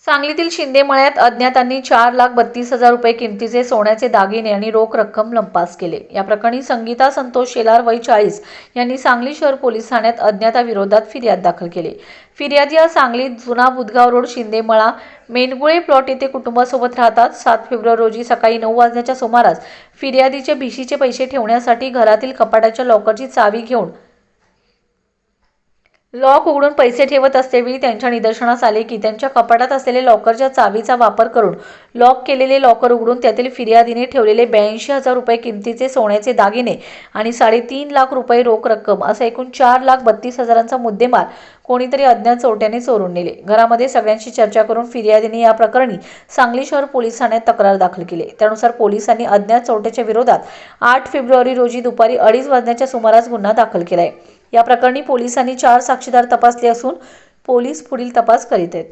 सांगलीतील शिंदे मळ्यात अज्ञातांनी 4,32,000 रुपये किमतीचे सोन्याचे दागिने आणि रोख रक्कम लंपास केले। या प्रकरणी संगीता संतोष शेलार वय 40 यांनी सांगली शहर पोलीस ठाण्यात अज्ञाताविरोधात फिर्याद दाखल केली। फिर्यादी या सांगलीत जुना बुधगाव रोड शिंदे मळा मेनगुळे प्लॉट येथे कुटुंबासोबत राहतात। 7 फेब्रुवारी रोजी सकाळी 9 वाजण्याच्या सुमारास फिर्यादीचे भिशीचे पैसे ठेवण्यासाठी घरातील कपाटाच्या लॉकरची चावी घेऊन लॉक उघडून पैसे ठेवत असतेवेळी त्यांच्या निदर्शनास आले की त्यांच्या कपाटात असलेले लॉकरच्या चावीचा वापर करून लॉक केलेले लॉकर उघडून त्यातील फिर्यादीने ठेवलेले 82,000 रुपये किमतीचे सोन्याचे दागिने आणि 3.5 लाख रुपये रोख रक्कम असा एकूण 4,32,000चा मुद्देमाल कोणीतरी अज्ञात चोरट्याने चोरून नेले। घरामध्ये सगळ्यांशी चर्चा करून फिर्यादीने या प्रकरणी सांगली शहर पोलीस ठाण्यात तक्रार दाखल केली। त्यानुसार पोलिसांनी अज्ञात चोरट्याच्या विरोधात 8 फेब्रुवारी रोजी दुपारी 2:30 वाजण्याच्या सुमारास गुन्हा दाखल केला आहे। या प्रकरणी पोलिसांनी 4 साक्षीदार तपासले असून पोलीस पुढील तपास करीत आहेत।